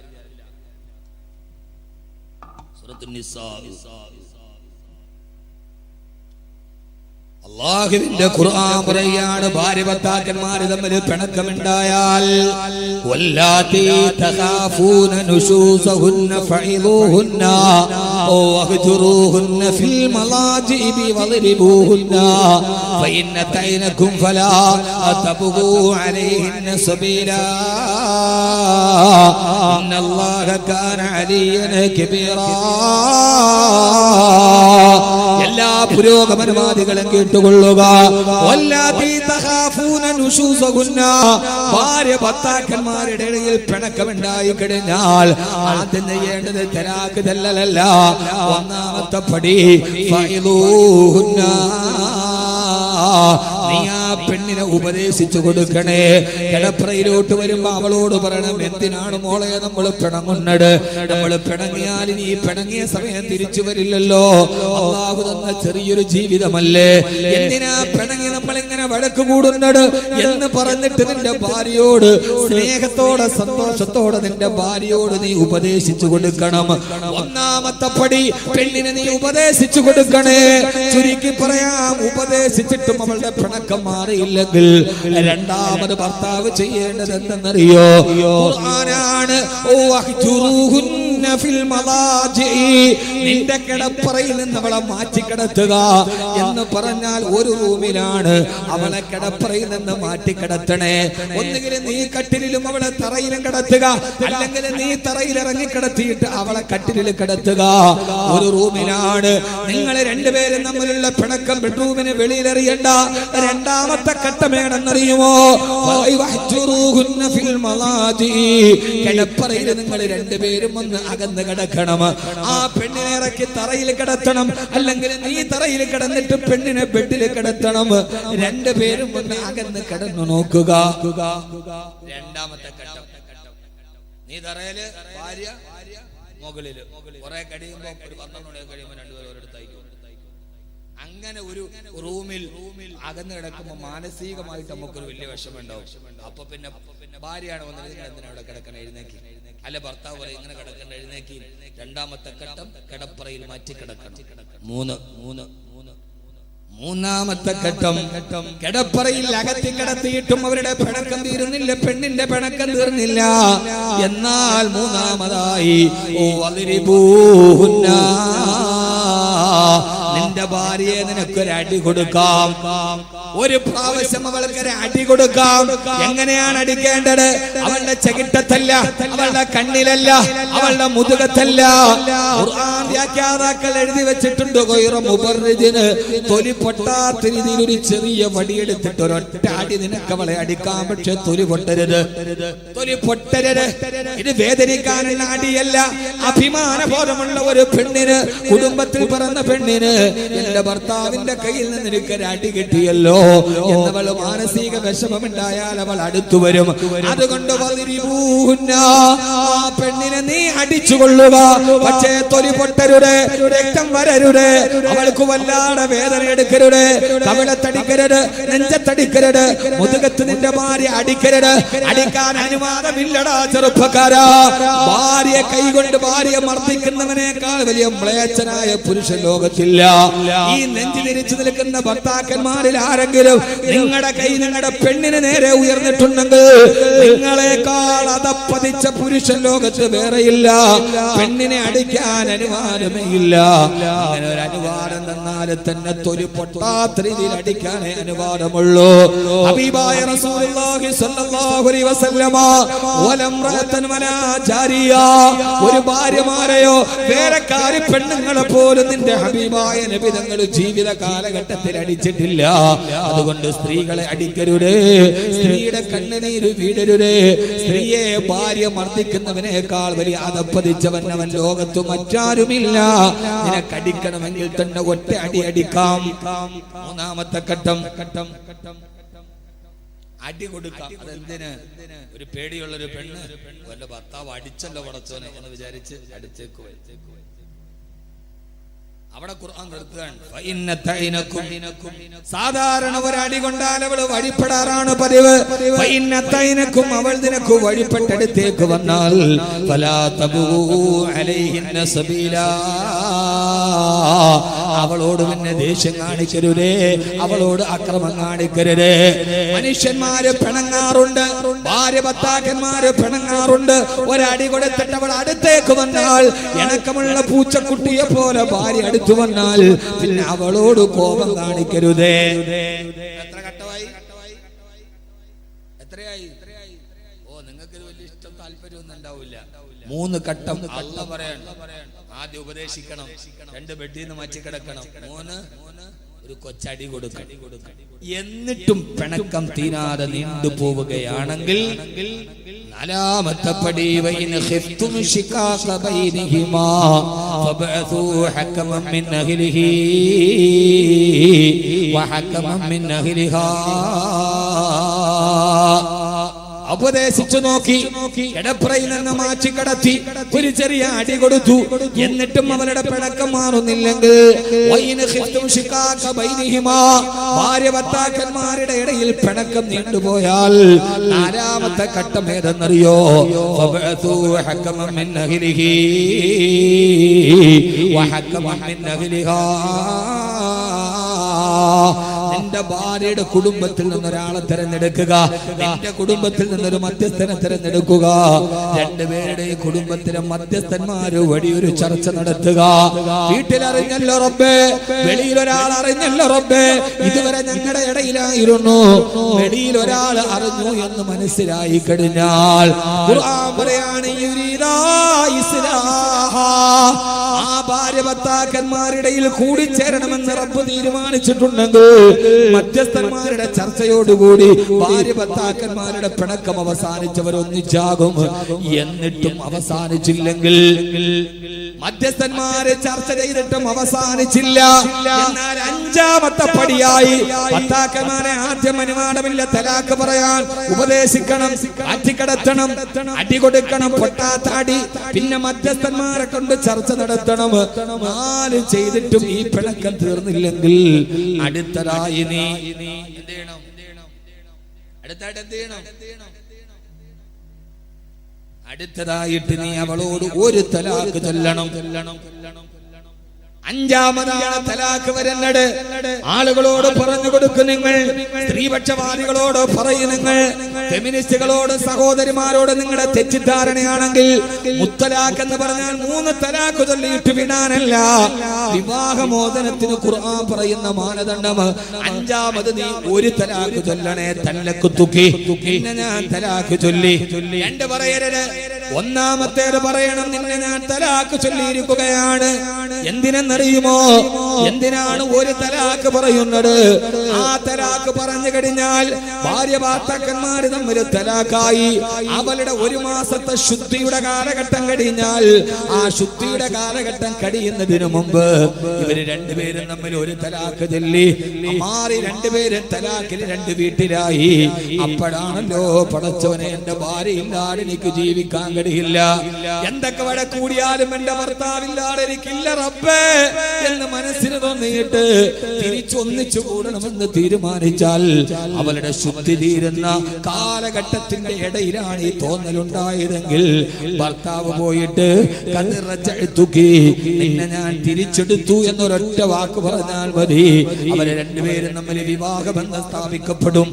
Speaker 1: സൂറത്തുൻ നിസാ. അല്ലാഹുവിന്റെ ഖുർആൻ പറയാണ്, ഭാര്യ ഭർത്താക്കന്മാർ തമ്മിൽ പിണക്കമുണ്ടായാൽ വല്ലാത്തി തഖാഫൂന നുശൂസഹുന്ന ഫഇദൂഹുന്ന വഹ്ജുറൂഹുന്ന ഫിൽ മലാജിഇ വദ്രിബൂഹുന്ന ഫഇന്ന തൈനകും ഫലാ തബ്ഗൂ അലൈഹിന്ന സബീലാ ഇന്നല്ലാഹ കാന അലിയൻ കബീറാ. എല്ലാ പുരോഗമനവാദികളും കേട്ടുകൊള്ളുക. ഭാര്യ ഭർത്താക്കന്മാരുടെ ഇടയിൽ പിണക്കമുണ്ടായി കഴിഞ്ഞാൽ ആദ്യം ചെയ്യേണ്ടത് തലാഖ് ചെല്ലലല്ല. ഒന്നാമത്തെ പടി ഫഇദൂഹുന്ന. നീ ആ പെണ്ണിനെ ഉപദേശിച്ചു കൊടുക്കണേ. കിടപ്പറയിലോട്ട് വരുമ്പോ അവളോട് പറയണം, എന്തിനാണ് മോളെ നമ്മൾ പിണങ്ങുന്നത്? നമ്മൾ പിണങ്ങിയാൽ നീ പിണങ്ങിയ സമയം തിരിച്ചു വരില്ലല്ലോ. അല്ലാഹു തന്ന ചെറിയൊരു ജീവിതമല്ലേ, എന്തിനാ പിണങ്ങി നമ്മൾ ഇങ്ങനെ വഴക്ക് കൂടുന്നത് എന്ന് പറഞ്ഞിട്ട് നിന്റെ ഭാര്യയോട് സ്നേഹത്തോടെ സന്തോഷത്തോടെ നിന്റെ ഭാര്യയോട് നീ ഉപദേശിച്ചു കൊടുക്കണം. ഒന്നാമത്തെ പടി പെണ്ണിനെ നീ ഉപദേശിച്ചു കൊടുക്കണേ. ചുരുക്കി പറയാം, ഉപദേശിച്ചിട്ടും അവളുടെ പിണക്കം മാറിയില്ലെങ്കിൽ രണ്ടാമത് ഭർത്താവ് ചെയ്യേണ്ടത് എന്തെന്നറിയോ? ഖുർആനാണ്. നിന്റെ കിടപ്പറയിൽ നിന്ന് അവളെ മാറ്റി കിടത്തുക എന്ന് പറഞ്ഞാൽ ഒരു റൂമിലാണ്. അവളെ കിടപ്പറയിൽ നിന്ന് മാറ്റി കിടത്തണേ. ഒന്നുകിൽ നീ കട്ടിലും അവളെ തറയിലും കിടത്തുക, അല്ലെങ്കിൽ നീ തറയിൽ ഇറങ്ങി കിടത്തിയിട്ട് അവളെ കട്ടിലിൽ കിടത്തുക. ഒരു റൂമിലാണ്. നിങ്ങൾ രണ്ടുപേരും തമ്മിലുള്ള പിണക്കം ബെഡ്റൂമിന് വെളിയിലെറിയണ്ട. രണ്ടാമത്തെ ഘട്ടമേണെന്നറിയുമോ? കിടപ്പറയിൽ നിങ്ങൾ രണ്ടുപേരും ഒന്ന് അകന്ന് കിടക്കണം. ആ പെണ്ണിനെ ഇറക്കി തറയിൽ കിടത്തണം, അല്ലെങ്കിൽ നീ തറയിൽ കിടന്നിട്ട് പെണ്ണിനെ ബെഡിൽ കിടത്തണം. രണ്ടുപേരും ഒന്ന് അകന്ന് കിടന്നു നോക്കുക. രണ്ടാമത്തെ ഘട്ടം, നീ തറയില്, ഭാര്യ മുകളില്. കുറെ കഴിയുമ്പോ ഒരു 12 മണിയൊക്കെ കഴിയുമ്പോ രണ്ടുപേരും ഒരിടത്തായിരിക്കും. അങ്ങനെ ഒരു റൂമിൽ അകന്ന് കിടക്കുമ്പോൾ മാനസികമായിട്ട് നമുക്കൊരു വലിയ വിഷമമുണ്ടാവും. അപ്പൊ പിന്നെ ഭാര്യയാണ് വന്നത്, നിങ്ങൾ എന്തിനാ ഇവിടെ കിടക്കണം, എഴുന്നേക്കി. അല്ല ഭർത്താവ് പറയും ഇങ്ങനെ കിടക്കണ്ട, എഴുന്നേക്കി. രണ്ടാമത്തെ ഘട്ടം കിടപ്പറയിൽ മാറ്റി കിടക്കണം. മൂന്നാമത്തെ ഘട്ടം, കിടപ്പറയിൽ അകത്തി കിടത്തിയിട്ടും അവരുടെ പിണക്കം തീരുന്നില്ല, പെണ്ണിന്റെ പിണക്കം തീർന്നില്ല. എന്നാൽ മൂന്നാമതായി നിന്റെ ഭാര്യയെ നിനക്കൊരു അടി കൊടുക്കാം. ഒരു പ്രാവശ്യം അവൾക്കൊരു അടി കൊടുക്കാം. എങ്ങനെയാണ് അടിക്കേണ്ടത്? അവളുടെ ചെകിട്ടത്തല്ല, അവളുടെ കണ്ണിലല്ല, അവളുടെ മുതുകത്തല്ല. ഖുർആൻ വ്യാഖ്യാതാക്കൾ എഴുതി വെച്ചിട്ടുണ്ട്, തൊലി പൊട്ടാത്ത രീതിയിൽ ഒരു ചെറിയ വടിയെടുത്തിട്ട് ഒരൊറ്റ അടി നിനക്ക് അവളെ അടിക്കാം. പക്ഷെ തൊലി പൊട്ടരുത്, തൊലി പൊട്ടരുത്. ഇത് വേദനിക്കാനുള്ള അടിയല്ല. അഭിമാനബോധമുള്ള ഒരു പെണ്ണിന്, കുടുംബത്തിൽ പിറന്ന പെണ്ണിന്, എന്റെ ഭർത്താവിന്റെ കയ്യിൽ നിന്ന് എനിക്കൊരു അടി കിട്ടിയല്ലോ എന്നവൾ മാനസിക വിഷമമുണ്ടായാൽ അവൾ അടുത്തു വരും. അതുകൊണ്ട് ആ പെണ്ണിനെ നീ അടിച്ചുകൊള്ളുക. പക്ഷേ തൊലി പൊട്ടരുത്, രക്തം വരരുത്, അവൾക്ക് വല്ലാതെ വേദന എടുക്കരുത്, കവിളത്തടിക്കരുത്, നെഞ്ചത്തടിക്കരുത്, മുതുകത്ത് നിന്റെ ഭാര്യ അടിക്കരുത്. അടിക്കാൻ അനുവാദമില്ലടാ ചെറുപ്പക്കാരാ. ഭാര്യ കൈകൊണ്ട് ഭാര്യ മർദ്ദിക്കുന്നവനേക്കാൾ വലിയ മ്ലേച്ഛനായ പുരുഷ ലോകത്തില്ല. ഈ നെഞ്ചു തിരിച്ചു നിൽക്കുന്ന ഭർത്താക്കന്മാരിൽ ആരെങ്കിലും നിങ്ങളുടെ കൈ നിങ്ങളുടെ പെണ്ണിന് നേരെ ഉയർന്നിട്ടുണ്ടെങ്കിൽ നിങ്ങളെക്കാൾ അതപ്പതിച്ച പുരുഷൻ ലോകത്ത് വേറെയില്ല. പെണ്ണിനെ അടിക്കാൻ അനുവാദമേ ഇല്ല. അങ്ങനെ ഒരു അനുവാദം തന്നാൽ തന്നെ തൊലി പൊട്ടാത്ത രീതിയിൽ അടിക്കാനേ അനുവാദമുള്ളൂ. ഹബീബായ റസൂലുള്ളാഹി സ്വല്ലല്ലാഹു അലൈഹി വസല്ലമ വലംറഅതൻ വലാ ജാരിയ, ഒരു ഭാര്യമാരെയോ വേറെക്കാരി പെണ്ണുങ്ങളെ പോലും നിന്റെ ഹബീബായ നബി തങ്ങൾ ജീവിത കാലഘട്ടത്തിൽ അടിച്ചിട്ടില്ല. അതുകൊണ്ട് സ്ത്രീകളെ അടിക്കരുതേ, സ്ത്രീയുടെ കണ്ണുനീര് വീടരുതേ. സ്ത്രീയെ ഭാര്യ മർദ്ദിക്കുന്നവനേക്കാൾ വലിയ അതപ്പതിച്ചവൻ അവൻ ലോകത്ത് മറ്റാരുമില്ല. നിനക്കടിക്കണമെങ്കിൽ തന്നെ ഒറ്റ അടി അടിക്കാം. മൂന്നാമത്തെ ഘട്ടം അടി കൊടുക്കാം. അതെന്തിന്? ഒരു പേടിയുള്ളൊരു പെണ്ണ് വല്ല ഭർത്താവ് അടിച്ചല്ലോ പടച്ചോനെ എന്ന് വിചാരിച്ച് അടുത്തേക്ക് പോയി. അവിടെ ഖുർആൻ നിർത്തുകയാണ്. സാധാരണ ഒരടി കൊണ്ടാൽ അവള് വഴിപ്പെടാറാണ് പതിവ്. അവൾ നിനക്ക് വഴിപ്പെട്ടടുത്തേക്ക് വന്നാൽ അവളോട് പിന്നെ ദേഷ്യം കാണിക്കരുതേ, അവളോട് അക്രമം കാണിക്കരുതേ. മനുഷ്യന്മാര് പിണങ്ങാറുണ്ട്, ഭാര്യ ഭർത്താക്കന്മാര് പിണങ്ങാറുണ്ട്. ഒരടി കൊടുത്തിട്ട് അവൾ അടുത്തേക്ക് വന്നാൽ ഇണക്കമുള്ള പൂച്ചക്കുട്ടിയെ പോലെ ഭാര്യ അടുത്ത് വന്നാൽ പിന്നെ അവളോട് കോപം കാണിക്കരുതേ. എത്ര ഘട്ടമായി? എത്രയായി? ഓ, നിങ്ങൾക്ക് ഇത് വലിയ ഇഷ്ടം താല്പര്യമൊന്നും ഉണ്ടാവില്ല. 3 ഘട്ടം അല്ലാഹ് പറയണം. ആദ്യം ഉപദേശിക്കണം, 2 ബെഡിൽ നിന്ന് മാറ്റി കിടക്കണം, 3 ഒരു കൊച്ചടി കൊടുക്കണം. എന്നിട്ടും പിണക്കം തീരാതെ നീണ്ടു പോവുകയാണെങ്കിൽ നാലാമത്തെ പടി വൈൻ ഖിഫ്തും ശിഖാഖ ബൈനഹിമാ ഫബഅസൂ ഹകമൻ മിൻ അഹ്ലിഹി വഹകമൻ മിൻ അഹ്ലിഹാ. ഉപദേശിച്ചു നോക്കി, കിടപ്പറയിൽ നിന്ന് മാറ്റി കിടത്തി, ഒരു ചെറിയ അടി കൊടുത്തു. എന്നിട്ടും അവരുടെ പിണക്കം മാറുന്നില്ലെങ്കിൽ ഭാര്യ ഭർത്താക്കന്മാരുടെ ഇടയിൽ പിണക്കം നീണ്ടുപോയാൽ നാലാമത്തെ ഘട്ടം ഏതെന്നറിയോ? നിന്റെ ഭാര്യയുടെ കുടുംബത്തിൽ നിന്നൊരാളെ തിരഞ്ഞെടുക്കുക, നിന്റെ കുടുംബത്തിൽ നിന്നൊരു മധ്യസ്ഥനെ തിരഞ്ഞെടുക്കുക. 2 പേരുടെയും കുടുംബത്തിലെ മധ്യസ്ഥന്മാര് വഴിയൊരു ചർച്ച നടത്തുക. വീട്ടിലറിഞ്ഞല്ലോ റബ്ബേ, വെളിയിൽ ഒരാൾ അറിഞ്ഞല്ലോ റബ്ബേ, ഇതുവരെ ഞങ്ങളുടെ ഇടയിലായിരുന്നു, വെളിയിൽ ഒരാൾ അറിഞ്ഞു എന്ന് മനസ്സിലായി കഴിഞ്ഞാൽ ഖുർആൻ പറയാണ് ആ ഭാര്യ ഭർത്താക്കന്മാരിടയിൽ കൂടിച്ചേരണമെന്ന് റബ്ബ് തീരുമാനിച്ചിട്ടുണ്ടെങ്കിൽ മധ്യസ്ഥന്മാരുടെ ചർച്ചയോടുകൂടി ഭാര്യ ഭർത്താക്കന്മാരുടെ പിണക്കം അവസാനിച്ചവർ ഒന്നിച്ചാകും. എന്നിട്ടും അവസാനിച്ചില്ലെങ്കിൽ, മധ്യസ്ഥന്മാരെ ചർച്ച ചെയ്തിട്ടും അവസാനിച്ചില്ല എന്നാൽ 5ാമത്തെ പടിയായി ഭർത്താക്കന്മാരെ ആദ്യം അനുവാദമില്ല തലാക്ക് പറയാൻ ഉപദേശിക്കണം, അടിക്കടത്തണം, അടി കൊടുക്കണം, പൊട്ടാത്ത അടി, പിന്നെ മധ്യസ്ഥന്മാരെ കൊണ്ട് ചർച്ച നടത്തണം. 4 ചെയ്തിട്ടും ഈ പിണക്കം തീർന്നില്ലെങ്കിൽ അടുത്തതായി നീ എന്ത് ചെയ്യണം? അടുത്തായിട്ട് എന്ത് ചെയ്യണം? അടുത്തതായിട്ട് നീ അവളോട് ഒരു തലാക്ക് ചൊല്ലണം. 5ാമതാണ് തലാക്ക് വരുന്നത്. ആളുകളോട് പറഞ്ഞു കൊടുക്കും നിങ്ങൾ, സ്ത്രീപക്ഷവാദികളോട് പറയും നിങ്ങൾ, ഫെമിനിസ്റ്റുകളോട്, സഹോദരിമാരോട് നിങ്ങളുടെ തെറ്റിദ്ധാരണയാണെങ്കിൽ മുത്തലാഖ് എന്ന് പറഞ്ഞാൽ 3 തലാക്ക് ചൊല്ലിയിട്ട് വിടാനല്ല. വിവാഹമോചനത്തിന് ഖുർആൻ പറയുന്ന മാനദണ്ഡം 5ാമത് നീ ഒരു തലാക്ക് ചൊല്ലണേ. തലക്ക് തുക്കി പിന്നെ ഞാൻ തലാക്ക് ചൊല്ലി 2 പറയരുത്. 1ാമത്തേത് പറയണം, നിന്നെ ഞാൻ തലാക്ക് ചൊല്ലിയിരിക്കുകയാണ്. എന്തിനെന്നറിയുമോ? എന്തിനാണ് ഒരു തലാക്ക് പറയുന്നത്? ആ തലാക്ക് പറഞ്ഞു കഴിഞ്ഞാൽ ഭാര്യ ഭർത്താക്കന്മാര് തമ്മിൽ തലാക്കായി. അവളുടെ 1 മാസത്തെ ശുദ്ധിയുടെ കാലഘട്ടം കഴിഞ്ഞാൽ ആ ശുദ്ധിയുടെ കാലഘട്ടം കഴിയുന്നതിന് മുമ്പ് ഇവര് 2 പേരും തമ്മിൽ ഒരു തലാക്ക് ചൊല്ലി മാറി 2 പേരും തലാക്കിൽ 2 വീട്ടിലായി. അപ്പോഴാണല്ലോ പടച്ചവനെ എന്റെ ഭാര്യ ഇല്ലാതെ എനിക്ക് ജീവിക്കാൻ പേടിയില്ല. എന്തൊക്കെ വഴക്ക് കൂടിയാലും എന്റെ ഭർത്താവില്ലാതെ എനിക്കില്ല റബ്ബേ എന്ന് മനസ്സിന് തോന്നിയിട്ട് തിരിച്ചൊന്നിച്ചു കൂടണമെന്ന് തീരുമാനിച്ചാൽ അവളുടെ ശുദ്ധി തീരുന്ന കാലഘട്ടത്തിന്റെ ഇടയിലാണ് ഈ തോന്നലുണ്ടായതെങ്കിൽ ഭർത്താവ് പോയിട്ട് നിന്നെ ഞാൻ തിരിച്ചെടുത്തു എന്നൊരൊറ്റ വാക്ക് പറഞ്ഞാൽ മതി, അവരെ രണ്ടുപേരും തമ്മിൽ വിവാഹബന്ധം സ്ഥാപിക്കപ്പെടും.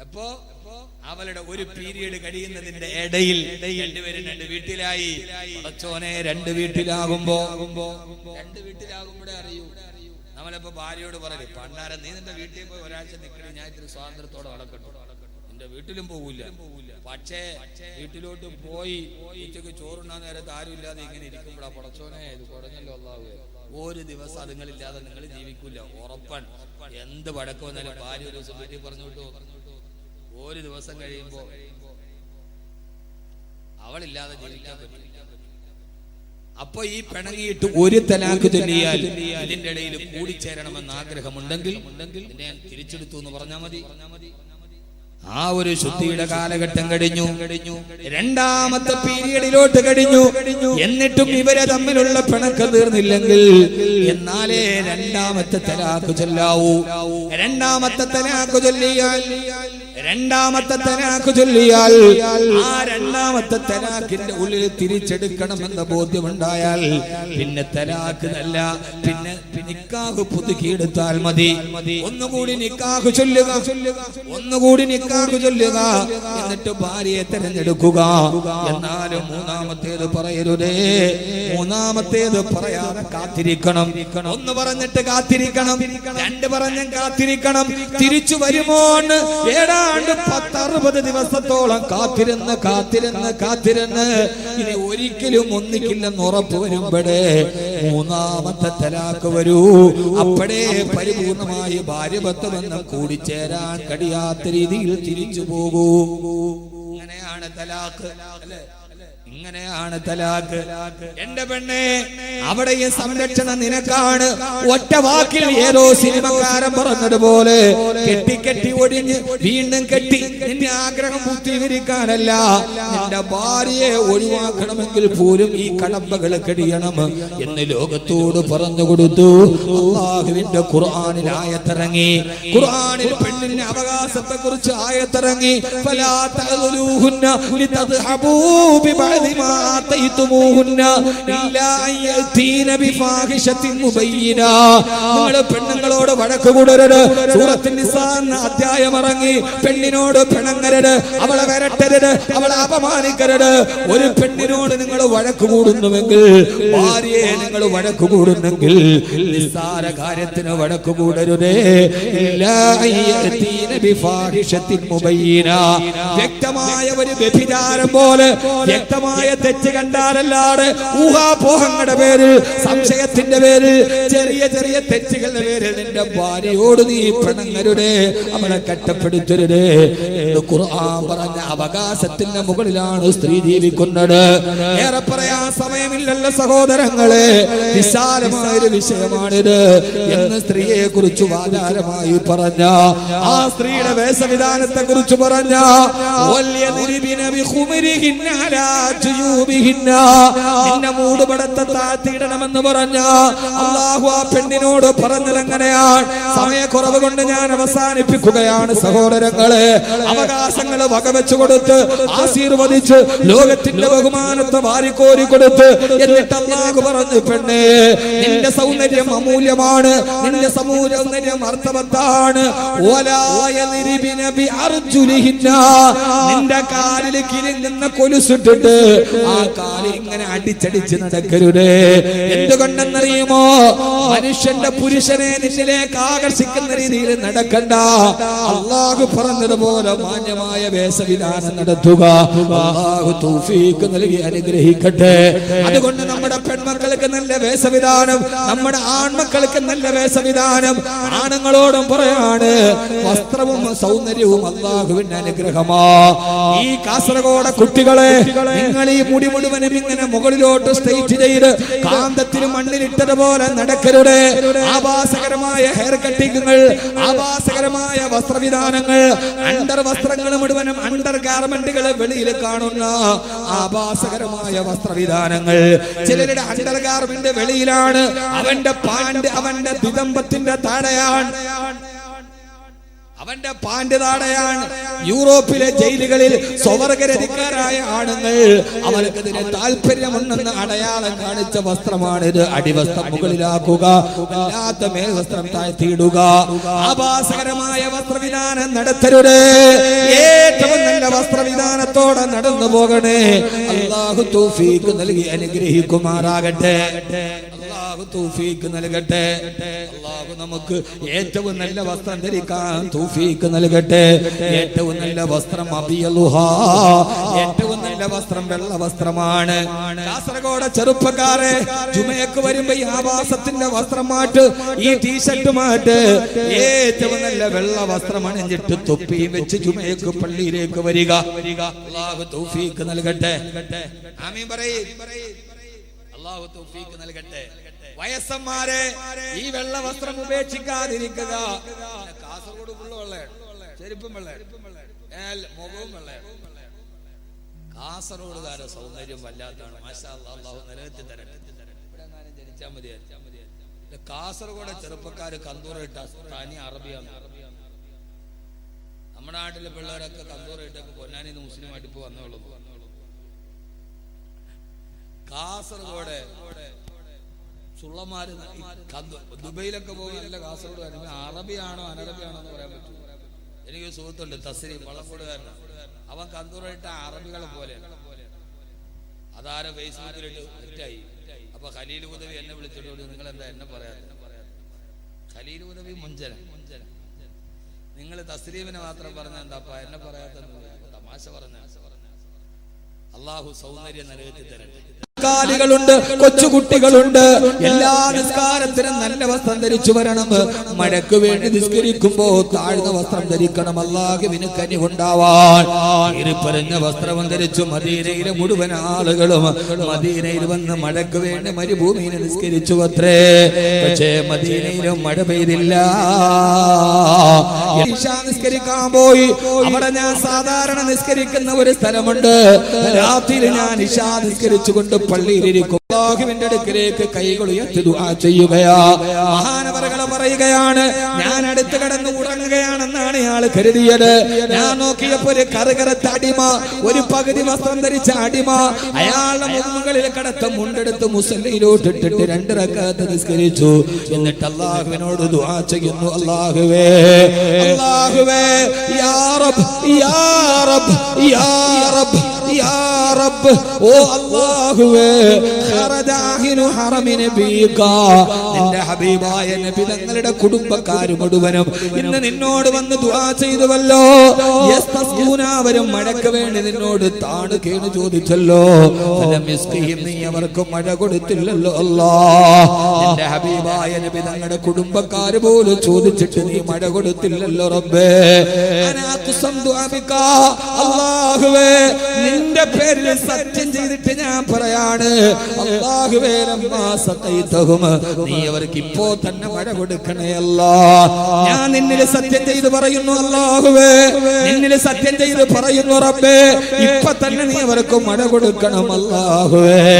Speaker 1: അപ്പോ അവളുടെ ഒരു പീരീഡ് കഴിയുന്നതിന്റെ ഇടയിൽ രണ്ടുപേരും രണ്ട് വീട്ടിലായി. പടച്ചോനെ, രണ്ട് വീട്ടിലാകുമ്പോഴേ അറിയൂ. നമ്മളിപ്പോ ഭാര്യയോട് പറയും, പണ്ടാരം നീ നിന്റെ വീട്ടിൽ പോയി ഒരാഴ്ച നിൽക്കണേ, ഞാൻ ഇത്തിരി സ്വാതന്ത്ര്യത്തോടെ നടക്കട്ടെ. നിന്റെ വീട്ടിലും പോകില്ല. പക്ഷേ വീട്ടിലോട്ട് പോയി ഉച്ചക്ക് ചോറുണ്ണാൻ നേരത്ത് ആരും ഇല്ലാതെ ഇങ്ങനെ ഇരിക്കുമ്പോഴാ പടച്ചോനെ ഇത് കുറഞ്ഞല്ലോ അല്ലാഹു, ഒരു ദിവസം അതുങ്ങളില്ലാതെ നിങ്ങൾ ജീവിക്കൂല ഉറപ്പൻ. എന്ത് വടക്ക് വന്നാലും ഭാര്യ ഒരു ദിവസം വീട്ടിൽ പറഞ്ഞു വിട്ടു, ഒരു ദിവസം കഴിയുമ്പോ അവളില്ലാതെ ജീവിക്കാൻ പറ്റും. അപ്പൊ ഈ പിണങ്ങിയിട്ട് ഒരു തലാഖ് ചൊല്ലിയാൽ ഇതിന്റെ ഇടയിൽ കൂടിച്ചേരണമെന്ന് ആഗ്രഹമുണ്ടെങ്കിൽ ഞാൻ തിരിച്ചെടുത്തു എന്ന് പറഞ്ഞാൽ മതി. ആ ഒരു ശുദ്ധിയുടെ കാലഘട്ടം കഴിഞ്ഞു, രണ്ടാമത്തെ പീരീഡിലോട്ട് കഴിഞ്ഞു. എന്നിട്ടും ഇവരെ തമ്മിലുള്ള പിണക്കം തീർന്നില്ലെങ്കിൽ എന്നാലേ രണ്ടാമത്തെ തലാഖ് ചൊല്ലാവൂ. രണ്ടാമത്തെ തലാഖ് ചൊല്ലിയാൽ ആ രണ്ടാമത്തെ തലാഖിന്റെ ഉള്ളിൽ തിരിച്ചെടുക്കണമെന്ന ബോധ്യമുണ്ടായാൽ പിന്നെ തലാഖ് അല്ല, പിന്നെ നിക്കാഹ് പുതുക്കിയെടുത്താൽ മതി. ഒന്നുകൂടി നിക്കാഹ് ചൊല്ലുക, എന്നിട്ട് ഭാര്യയെ തെരഞ്ഞെടുക്കുക. എന്നാലും മൂന്നാമത്തേത് പറയരുതേ, മൂന്നാമത്തേത് പറയാതെ കാത്തിരിക്കണം. ഒന്ന് പറഞ്ഞിട്ട് കാത്തിരിക്കണം, രണ്ട് പറഞ്ഞ് കാത്തിരിക്കണം. തിരിച്ചു വരുമോന്ന് ഏതാണ്ട് 10-60 ദിവസത്തോളം കാത്തിരുന്ന് ഇനി ഒരിക്കലും ഒന്നിക്കില്ലെന്ന് ഉറപ്പ് വരുമ്പോഴേ മൂന്നാമത്തെ തലാഖ് വരൂ. അപ്പോഴേ പരിപൂർണമായി ഭാര്യഭർത്തബന്ധം കൂടിച്ചേരാൻ കഴിയാത്ത രീതിയിൽ തിരിച്ചു പോകൂ. ഇങ്ങനെയാണ് തലാഖ്, ഇങ്ങനെയാണ് തലാഖ്. എന്റെ പെണ്ണെ, അവിടെ ഈ സംരക്ഷണം നിനക്കാണ്. ഒറ്റ വാക്കിൽ ഏതോ സിനിമക്കാരൻ പറഞ്ഞതുപോലെ കെട്ടി ഒടിഞ്ഞ് വീണ്ടും കെട്ടി നിന്റെ ആഗ്രഹം പൂർത്തീകരിക്കാനല്ല, നിന്റെ ഭാര്യയെ ഒഴിവാക്കണമെങ്കിൽ പോലും ഈ കടമ്പകൾ കഴിയണം എന്ന് ലോകത്തോട് പറഞ്ഞു കൊടുത്തു. അല്ലാഹുവിന്റെ ഖുർആനിൽ ആയത്തിറങ്ങി. ഖുർആനിൽ പെണ്ണിന്റെ അവകാശത്തെ കുറിച്ച് ആയത്തിറങ്ങി. ഫലാ തഅലുഹുന്ന ലിതദ്ഹബൂ ബിബഅദി മാ ആതൈതുമൂഹുന്ന ഇല്ലാ അയതീന ബിഫാഹിശത്തിൻ മുബയ്യിന. നിങ്ങൾ പെണ്ണുങ്ങളോട് വഴക്ക് കൂടരുത്. സൂറത്തുൻ നിസാ അധ്യായം ഇറങ്ങി. പെണ്ണിനോട് പിണങ്ങരുത്, അവളെ വരട്ടരുത്, അവളെ അപമാനിക്കരുത്. ഒരു പെണ്ണിനോട് നിങ്ങൾ വഴക്ക് കൂടുന്നുവെങ്കിൽ, ഭാര്യയെ നിങ്ങൾ വഴക്ക് കൂടുന്നെങ്കിൽ നിസ്സാര കാര്യത്തിന് വഴക്ക് കൂടരുതേ. ഇല്ലാ അയതീന ബിഫാഹിശത്തിൻ മുബയ്യിന. വ്യക്തമായ ഒരു വ്യഭിചാരം പോലെ വ്യക്തമായ തെറ്റ് കണ്ടാലല്ലാതെ ഊഹാപോഹങ്ങളുടെ പേരിൽ, സംശയത്തിന്റെ പേരിൽ, ചെറിയ തെറ്റുകളുടെ പേരിൽ നിന്റെ ഭാര്യയോട് നീ പിണങ്ങരുതേ, അവളെ കട്ടപ്പെടുത്തരുതേ. ഖുർആൻ പറഞ്ഞ അവകാശത്തിന്റെ മുകളിലാണ് സ്ത്രീ ജീവിക്കുന്നത്. ഏറെ പറയാൻ സമയമില്ലല്ലോ സഹോദരങ്ങളെ, വിശാലമായൊരു വിഷയമാണിത് എന്ന് സ്ത്രീയെ കുറിച്ച് ആധാരമായി പറഞ്ഞ ആ സ്ത്രീയുടെ വേഷവിധാനത്തെ കുറിച്ച് പറഞ്ഞ നിന്നെ മൂടുപടത്തെ താഴ്ത്തിയിടണമെന്ന് പറഞ്ഞ അല്ലാഹു ആ പെണ്ണിനോട് പറഞ്ഞത് എങ്ങനെയാണ്? സമയക്കുറവ് കൊണ്ട് ഞാൻ അവസാനിപ്പിക്കുകയാണ് സഹോദരങ്ങളെ. അവകാശങ്ങൾ വകവെച്ചു കൊടുത്ത് ആശീർവദിച്ച് ലോകത്തിന്റെ ബഹുമാനത്തെ വാരിക്കോരി കൊടുത്ത് എന്നിട്ട് അല്ലാഹു പറഞ്ഞു, പെണ്ണേ, നിന്റെ സൗന്ദര്യം അമൂല്യമാണ്, നിന്റെ സൗന്ദര്യം അർത്ഥവത്താണ്. നിന്റെ കാലിൽ കിരിങ്ങുന്ന കൊലുസിട്ടിട്ട് ആ കാലിൽ ഇങ്ങനെ അടിച്ചടിച്ച് നടക്കരുതേ. എന്തുകൊണ്ടെന്നറിയുമോ? മനുഷ്യന്റെ പുരുഷനെ നിന്നിലേക്ക് ആകർഷിക്കുന്ന രീതിയിൽ നടക്കണ്ട. അല്ലാഹു പറഞ്ഞതുപോലെ മാന്യമായ വേഷവിധാനം നടത്തുക. അല്ലാഹു തൗഫീഖ് നൽകി അനുഗ്രഹിക്കട്ടെ. അതുകൊണ്ട് നമ്മുടെ പെൺമക്കൾ പെൺമക്കൾക്ക് നല്ല വേഷവിധാനം, നമ്മുടെ ആൺമക്കൾക്ക് നല്ല വേഷവിധാനം. ആണുങ്ങളോടും പറയാണ്, വസ്ത്രവും സൗന്ദര്യവും അല്ലാഹുവിന്റെ അനുഗ്രഹമാ. ഈ കാസർഗോഡ് കുട്ടികളെ, നിങ്ങൾ ഈ മുടി മുഴുവനും ഇങ്ങനെ മുകളിലോട്ട് സ്ട്രെയിറ്റ് ചെയ്ത് കാന്തത്തിൽ മണ്ണിലിട്ടതുപോലെ നടക്കരുത്. ആഭാസകരമായ ഹെയർ കട്ടിങ്ങുകൾ, ആഭാസകരമായ വസ്ത്രവിധാനങ്ങൾ, അണ്ടർ വസ്ത്രങ്ങൾ മുഴുവനും അണ്ടർ ഗാർമെന്റുകൾ വെളിയിൽ കാണുന്ന ആഭാസകരമായ വസ്ത്രവിധാനങ്ങൾ. ചിലരുടെ അണ്ടർ ഗാർമെന്റ് വെളിയിലാണ്, അവന്റെ പാന്റ് അവന്റെ ദിഗംബത്തിന്റെ താഴെയാണ്, അവന്റെ പാന്റ് താടയാണ്. യൂറോപ്പിലെ ജയിലുകളിൽ സ്വവർഗരതിക്കാരായ ആണുങ്ങൾ അവർക്കതിന് താല്പര്യമുണ്ടെന്ന് അടയാളം കാണിച്ച വസ്ത്രമാണിത്. അടിവസ്ത്രം മുകളിലാക്കുക, അല്ലാത്ത മേൽവസ്ത്രം താഴ്ത്തിയിടുക. ആഭാസകരമായ വസ്ത്രവിധാനം നടത്തരുത്. ഏറ്റവും നല്ല വസ്ത്രവിധാനത്തോടെ നടന്നു പോകണേ. അല്ലാഹു തൗഫീഖ് നൽകി അനുഗ്രഹിക്കുമാറാകട്ടെ. അല്ലാഹു തൗഫീഖ് നൽകട്ടെ. അല്ലാഹു നമുക്ക് ഏറ്റവും നല്ല വസ്ത്രം ധരിക്കാൻ തൗഫീഖ് നൽകട്ടെ. ഏറ്റവും നല്ല വസ്ത്രം അബിയലുഹാ, ഏറ്റവും നല്ല വസ്ത്രം വെള്ള വസ്ത്രമാണ്. കാസർഗോഡ് ചെറുപ്പക്കാരെ, ജുമയ്ക്ക് വരുമ്പോ ഈ ആവാസത്തിന്റെ വസ്ത്രം മാറ്റ്, ഈ ടീഷർട്ട് മാറ്റ്. ഏറ്റവും നല്ല വെള്ള വസ്ത്രം അണിഞ്ഞിട്ട് തൊപ്പിയും വെച്ച് ജുമയ്ക്ക് പള്ളിയിലേക്ക് വരിക. അല്ലാഹു തൗഫീഖ് നൽകട്ടെ. ആമീൻ പറയ്. അല്ലാഹു തൗഫീഖ് നൽകട്ടെ. വയസ്സന്മാരെ, ഈ വെള്ള വസ്ത്രം ഉപേക്ഷിക്കാതിരിക്കുക. കാസർഗോഡ് ഫുള്ള് വെള്ളയാണ്, ചെരുപ്പും വെള്ളയാണ്, മുഖവും വെള്ളയാണ്. കാസർഗോഡുകാരുടെ സൗന്ദര്യം വല്ലാത്താണ്. മാഷാ അല്ലാഹ്, അല്ലാഹു നിലനിർത്തി തരട്ടെ. ഇവിടെ എങ്ങാനും ജനിച്ചാൽ മതിയായിരുന്നു. കാസർഗോഡ് ചെറുപ്പക്കാര് കന്തൂറിട്ട തനി അറബിയാണ്. നമ്മുടെ നാട്ടിലെ പിള്ളേരൊക്കെ കന്തൂറിട്ടപ്പോ പൊന്നാനിന്ന് മുസ്ലിമായിട്ട് ഇപ്പൊ വന്നോളൂ. കാസർഗോഡ് ചുള്ളമാര് ദുബൈയിലൊക്കെ പോയി നല്ല കാസർഗോഡ് അറബിയാണോ അനറബിയാണോ എന്ന് പറയാൻ പറ്റും. എനിക്ക് സുഹൃത്തുണ്ട് തസ്രീം, വള്ളക്കോടുകാരനാണ്. അവൻ കന്തൂറായിട്ട് അറബികളെ പോലെയാണ്. അതാരെ ഫേസ്ബുക്കിലിട്ട് തെറ്റായി. അപ്പൊ ഖലീൽ ഉദവി എന്നെ വിളിച്ചിട്ട്, നിങ്ങൾ എന്താ എന്നെ പറയാതെ? ഖലീൽ ഉദവി മുഞ്ചന, നിങ്ങൾ തസ്രീമിനെ മാത്രം പറഞ്ഞ എന്താപ്പ എന്നെ പറയാത്ത? തമാശ പറഞ്ഞ. അള്ളാഹു സൗന്ദര്യം നിലനിർത്തി തരട്ടെ. ുണ്ട് കൊച്ചുകുട്ടികളുണ്ട്. എല്ലാ നിസ്കാരത്തിനും നല്ല വസ്ത്രം ധരിച്ചു വരണം. മഴയ്ക്ക് വേണ്ടി നിസ്കരിക്കുമ്പോ താഴ്ന്ന വസ്ത്രം ധരിക്കണം. അല്ലാഹുവിന് കനിവുണ്ടാവാൻ പറഞ്ഞ വസ്ത്രം ധരിച്ചു മദീനയിലെ മുഴുവൻ ആളുകളും മദീനയിൽ വന്ന് മഴയ്ക്ക് വേണ്ടി മരുഭൂമിയിൽ നിസ്കരിച്ചു അത്രേ. പക്ഷേ മദീനയിലും മഴ പെയ്തില്ല. നിസ്കരിക്കാൻ പോയി. അവിടെ ഞാൻ സാധാരണ നിസ്കരിക്കുന്ന ഒരു സ്ഥലമുണ്ട്. രാത്രി ഞാൻ ഇശാ നിസ്കരിച്ചുകൊണ്ട് പള്ളിയിലിരിക്കും. അല്ലാഹുവിന്റെ അടുക്കലേക്ക് കൈകൾ ഉയർത്തി ദുആ ചെയ്യുകയാ. മഹാനവറുകളെ പറയുകയാണ്, ഞാൻ അടുത്ത് കിടന്ന് ഉറങ്ങുകയാണെന്നാണ് ഇയാൾ കരുതിയത്. ഞാൻ നോക്കിയപ്പോ ഒരു കറുകറുത്ത അടിമ, ഒരു പകുതി വസ്ത്രം ധരിച്ച അടിമ, അയാളുടെ മുകളിൽ കിടത്ത മുണ്ടെടുത്ത് മുസല്ലയിലോട്ട് ഇട്ടിട്ട് 2 റക്അത്ത് നിസ്കരിച്ചു. എന്നിട്ട് അല്ലാഹുവിനോട് ദുആ ചെയ്യുന്നു, അല്ലാഹുവേ, അല്ലാഹുവേ, യാ റബ്ബ്, യാ റബ്ബ്, യാ റബ്ബ്, യാ റബ്ബ്, ഓ അല്ലാഹുവേ, നിന്റെ ഹബീബായ നബി തങ്ങളുടെ കുടുംബക്കാർ മുഴുവനും ഇന്ന് നിന്നോട് വന്ന് ദുആ ചെയ്തുവല്ലോ. അവരും മഴയ്ക്ക് വേണ്ടി നിന്നോട് താണ് കേണ് ചോദിച്ചല്ലോ. നീ അവർക്ക് മഴ കൊടുത്തില്ലല്ലോ അല്ലാഹ്. നിന്റെ ഹബീബായ നബി തങ്ങളുടെ കുടുംബക്കാർ പോലും ചോദിച്ചിട്ട് നീ മഴ കൊടുത്തില്ലല്ലോ റബ്ബേ. അല്ലാഹുവേ, നിന്റെ പേരിൽ സത്യം ചെയ്തിട്ട് ഞാൻ പറയാണ്, അല്ലാഹുവേ, നീ അവർക്ക് ഇപ്പോ തന്നെ മഴ കൊടുക്കണേ അല്ലാഹ്. ഞാൻ നിന്നിൽ സത്യം ചെയ്ത് പറയുന്നു അല്ലാഹുവേ, നിന്നിൽ സത്യം ചെയ്ത് പറയുന്നു റബ്ബേ, ഇപ്പൊ തന്നെ നീ അവർക്ക് മഴ കൊടുക്കണം അല്ലാഹുവേ.